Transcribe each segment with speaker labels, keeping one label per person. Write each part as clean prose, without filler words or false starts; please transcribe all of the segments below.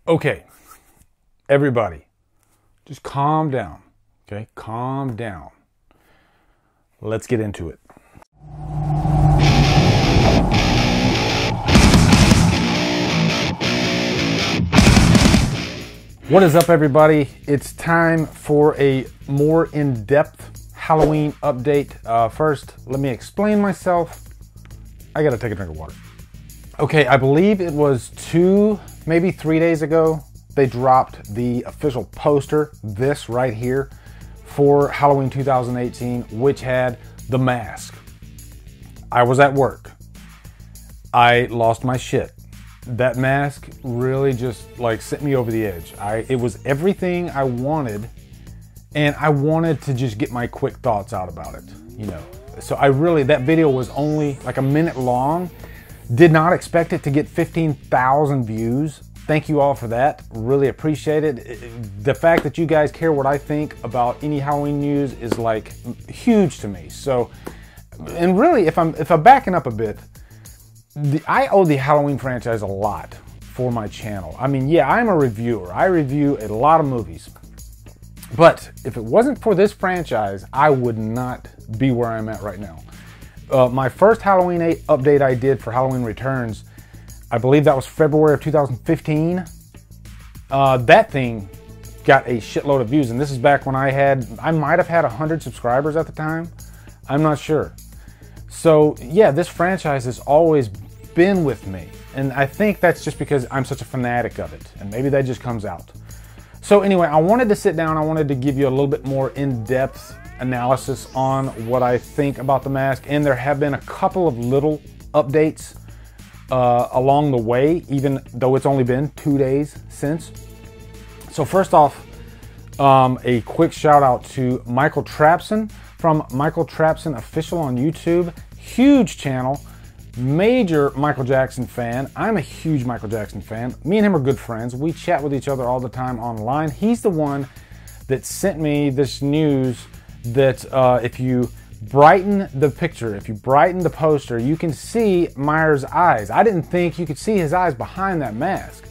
Speaker 1: Okay, everybody, just calm down, okay? Calm down. Let's get into it. What is up, everybody? It's time for a more in-depth Halloween update. First, let me explain myself. I gotta take a drink of water. Okay, I believe it was 2, maybe 3 days ago, they dropped the official poster, this right here, for Halloween 2018, which had the mask. I was at work. I lost my shit. That mask really just like sent me over the edge. It was everything I wanted, and I wanted to just get my quick thoughts out about it, you know. So that video was only like a minute long. Did not expect it to get 15,000 views. Thank you all for that. Really appreciate it. The fact that you guys care what I think about any Halloween news is like huge to me. So, and really, if I'm backing up a bit, I owe the Halloween franchise a lot for my channel. I mean, yeah, I'm a reviewer. I review a lot of movies. But if it wasn't for this franchise, I would not be where I'm at right now. My first Halloween update I did for Halloween Returns, I believe that was February of 2015. That thing got a shitload of views, and this is back when I might have had 100 subscribers at the time. I'm not sure. So yeah, this franchise has always been with me, and I think that's just because I'm such a fanatic of it, and maybe that just comes out. So anyway, I wanted to sit down, I wanted to give you a little bit more in-depth analysis on what I think about the mask, and there have been a couple of little updates along the way, even though it's only been 2 days since. So first off, a quick shout out to Michael Trapson from Michael Trapson Official on YouTube. Huge channel, major Michael Jackson fan. I'm a huge Michael Jackson fan. Me and him are good friends. We chat with each other all the time online. He's the one that sent me this news that if you brighten the picture, if you brighten the poster, you can see Myers' eyes. I didn't think you could see his eyes behind that mask.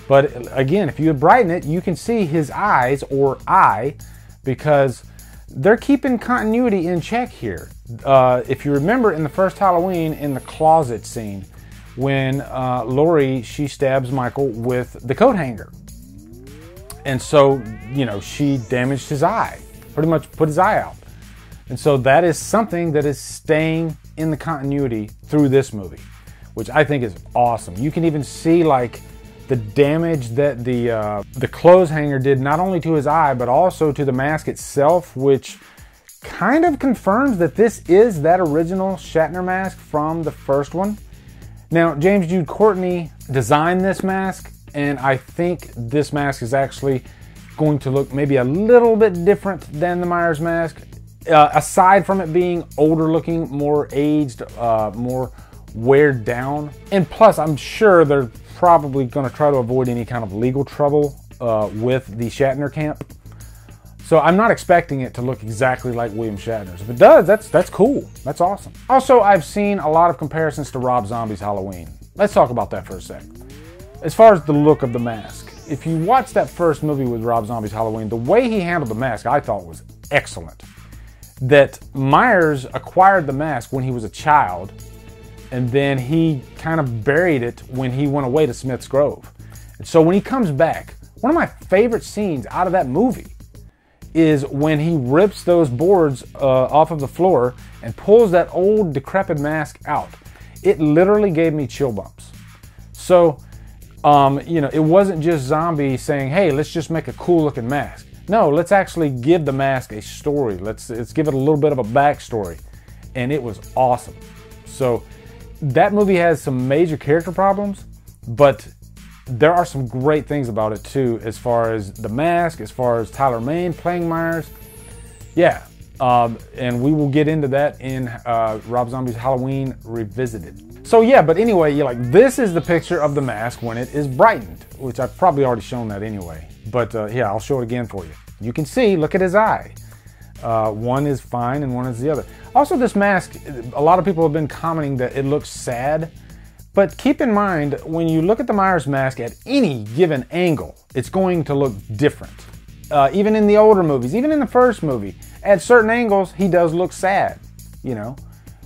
Speaker 1: But again, if you brighten it, you can see his eyes, or eye, because they're keeping continuity in check here. If you remember in the first Halloween, in the closet scene, when Laurie, she stabs Michael with the coat hanger. And so, you know, she damaged his eye. Pretty much put his eye out. And so that is something that is staying in the continuity through this movie, which I think is awesome. You can even see like the damage that the clothes hanger did, not only to his eye, but also to the mask itself, which kind of confirms that this is that original Shatner mask from the first one. Now, James Jude Courtney designed this mask, and I think this mask is actually going to look maybe a little bit different than the Myers mask, aside from it being older looking, more aged, more weared down. And plus, I'm sure they're probably going to try to avoid any kind of legal trouble with the Shatner camp. So I'm not expecting it to look exactly like William Shatner's. If it does, that's cool. That's awesome. Also, I've seen a lot of comparisons to Rob Zombie's Halloween. Let's talk about that for a sec. As far as the look of the mask, if you watch that first movie with Rob Zombie's Halloween, the way he handled the mask I thought was excellent. That Myers acquired the mask when he was a child, and then he kind of buried it when he went away to Smith's Grove. And so when he comes back, one of my favorite scenes out of that movie is when he rips those boards off of the floor and pulls that old decrepit mask out. It literally gave me chill bumps. So, you know, it wasn't just Zombie saying, hey, let's just make a cool looking mask. No, let's actually give the mask a story. Let's give it a little bit of a backstory. And it was awesome. So that movie has some major character problems, but there are some great things about it too, as far as the mask, as far as Tyler Mane playing Myers. Yeah, and we will get into that in Rob Zombie's Halloween Revisited. So yeah, but anyway, this is the picture of the mask when it is brightened, which I've probably already shown that anyway. But yeah, I'll show it again for you. You can see, look at his eye. One is fine and one is the other. Also, this mask, a lot of people have been commenting that it looks sad. But keep in mind, when you look at the Myers mask at any given angle, it's going to look different. Even in the older movies, even in the first movie, at certain angles, he does look sad, you know.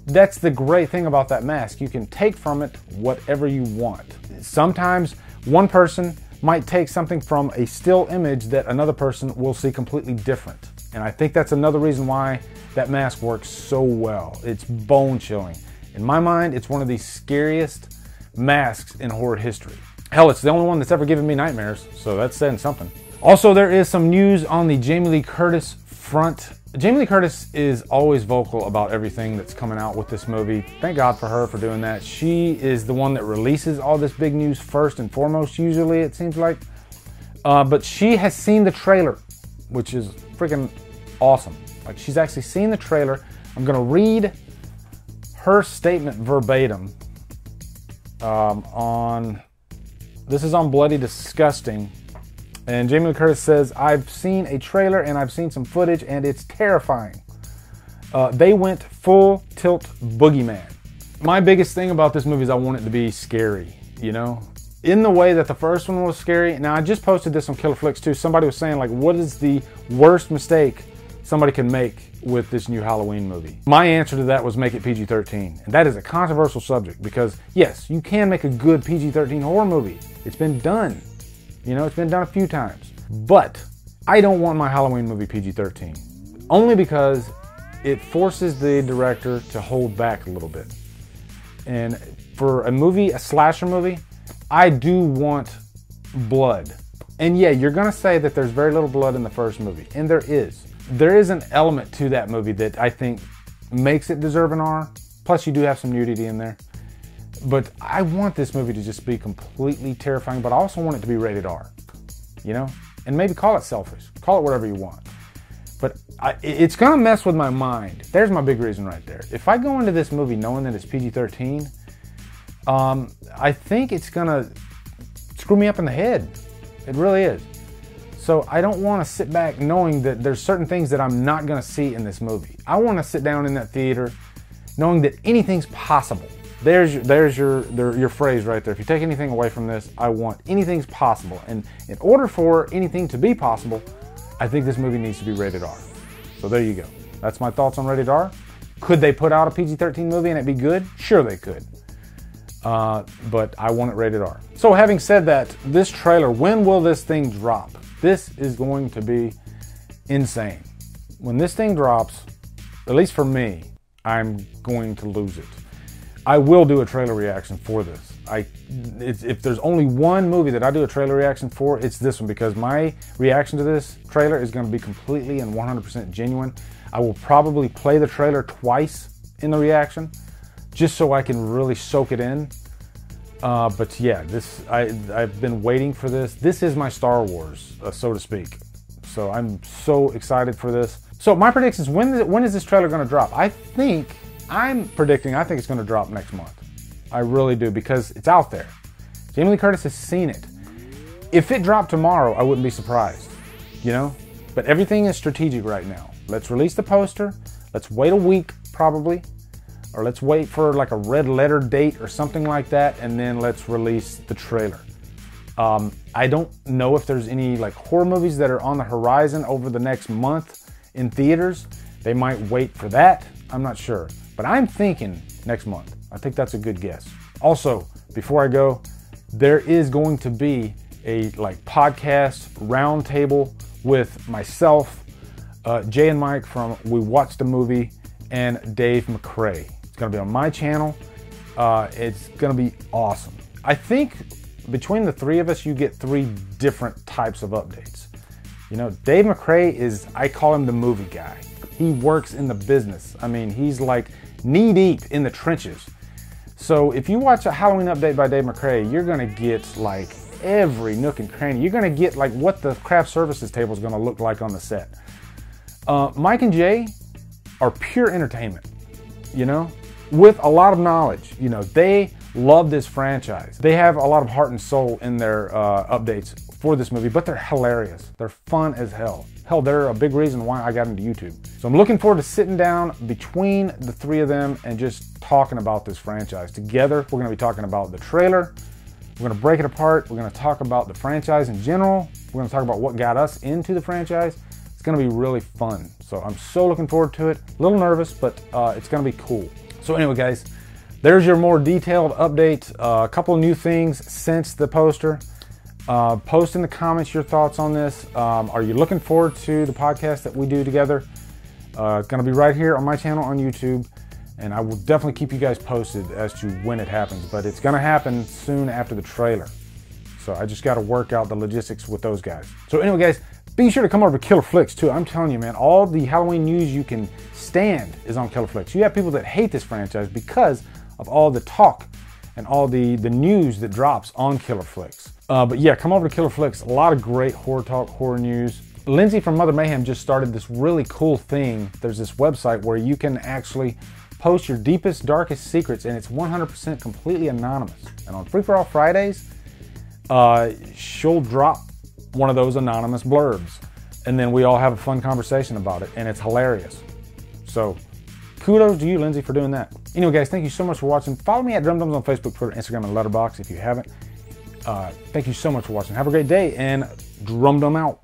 Speaker 1: That's the great thing about that mask. You can take from it whatever you want. Sometimes one person might take something from a still image that another person will see completely different. And I think that's another reason why that mask works so well. It's bone-chilling. In my mind, it's one of the scariest masks in horror history. Hell, it's the only one that's ever given me nightmares, so that's saying something. Also, there is some news on the Jamie Lee Curtis front. Jamie Lee Curtis is always vocal about everything that's coming out with this movie. Thank God for her for doing that. She is the one that releases all this big news first and foremost, usually, it seems like. But she has seen the trailer, which is freaking awesome. Like, she's actually seen the trailer. I'm gonna read her statement verbatim this is on Bloody Disgusting. And Jamie Lee Curtis says, "I've seen a trailer and I've seen some footage and it's terrifying. They went full tilt boogeyman." My biggest thing about this movie is I want it to be scary, you know? In the way that the first one was scary. Now, I just posted this on Killer Flicks too. Somebody was saying, like, what is the worst mistake somebody can make with this new Halloween movie? My answer to that was make it PG-13. And that is a controversial subject because, yes, you can make a good PG-13 horror movie. It's been done. You know, it's been done a few times. But I don't want my Halloween movie PG-13. Only because it forces the director to hold back a little bit. And for a movie, a slasher movie, I do want blood. And yeah, you're gonna say that there's very little blood in the first movie. And there is. There is an element to that movie that I think makes it deserve an R. Plus you do have some nudity in there. But I want this movie to just be completely terrifying, but I also want it to be rated R, you know? And maybe call it selfish. Call it whatever you want. But it's gonna mess with my mind. There's my big reason right there. If I go into this movie knowing that it's PG-13, I think it's gonna screw me up in the head. It really is. So I don't wanna sit back knowing that there's certain things that I'm not gonna see in this movie. I wanna sit down in that theater knowing that anything's possible. There's your phrase right there. If you take anything away from this, I want anything's possible. And in order for anything to be possible, I think this movie needs to be rated R. So there you go. That's my thoughts on rated R. Could they put out a PG-13 movie and it be good? Sure they could. But I want it rated R. So having said that, this trailer, when will this thing drop? This is going to be insane. When this thing drops, at least for me, I'm going to lose it. I will do a trailer reaction for this. If there's only one movie that I do a trailer reaction for, it's this one, because my reaction to this trailer is going to be completely and 100% genuine. I will probably play the trailer twice in the reaction, just so I can really soak it in. But yeah, I've been waiting for this. This is my Star Wars, so to speak. So I'm so excited for this. So my prediction is, when is this trailer going to drop? I'm predicting I think it's going to drop next month. I really do, because it's out there. Jamie Lee Curtis has seen it. If it dropped tomorrow, I wouldn't be surprised, you know? But everything is strategic right now. Let's release the poster. Let's wait a week, probably. Or let's wait for like a red letter date or something like that, and then let's release the trailer. I don't know if there's any like horror movies that are on the horizon over the next month in theaters. They might wait for that. I'm not sure. But I'm thinking next month. I think that's a good guess. Also, before I go, there is going to be a like podcast roundtable with myself, Jay and Mike from We Watched a Movie, and Dave McRae. It's going to be on my channel. It's going to be awesome. I think between the three of us, you get 3 different types of updates. You know, Dave McRae is, I call him the movie guy. He works in the business. I mean, he's like knee deep in the trenches. So if you watch a Halloween update by Dave McRae, you're gonna get like every nook and cranny. You're gonna get like what the craft services table is gonna look like on the set. Mike and Jay are pure entertainment, you know, with a lot of knowledge. You know, they love this franchise. They have a lot of heart and soul in their updates for this movie, but they're hilarious. They're fun as hell. Hell, they're a big reason why I got into YouTube. So I'm looking forward to sitting down between the three of them and just talking about this franchise. Together, we're gonna be talking about the trailer. We're gonna break it apart. We're gonna talk about the franchise in general. We're gonna talk about what got us into the franchise. It's gonna be really fun. So I'm so looking forward to it. A little nervous, but it's gonna be cool. So anyway, guys, there's your more detailed update. A couple of new things since the poster. Post in the comments your thoughts on this. Are you looking forward to the podcast that we do together? It's gonna be right here on my channel on YouTube, and I will definitely keep you guys posted as to when it happens, but it's gonna happen soon after the trailer. So I just gotta work out the logistics with those guys. So anyway, guys, be sure to come over to Killer Flicks too. I'm telling you, man, all the Halloween news you can stand is on Killer Flicks. You have people that hate this franchise because of all the talk and all the news that drops on Killer Flicks. But yeah, come over to Killer Flicks. A lot of great horror talk, horror news. Lindsay from Mother Mayhem just started this really cool thing. There's this website where you can actually post your deepest, darkest secrets, and it's 100% completely anonymous. And on Free For All Fridays, she'll drop one of those anonymous blurbs, and then we all have a fun conversation about it, and it's hilarious. So kudos to you, Lindsay, for doing that. Anyway, guys, thank you so much for watching. Follow me at Drumdums on Facebook, Twitter, Instagram, and Letterboxd if you haven't. Thank you so much for watching. Have a great day, and Drumdum out.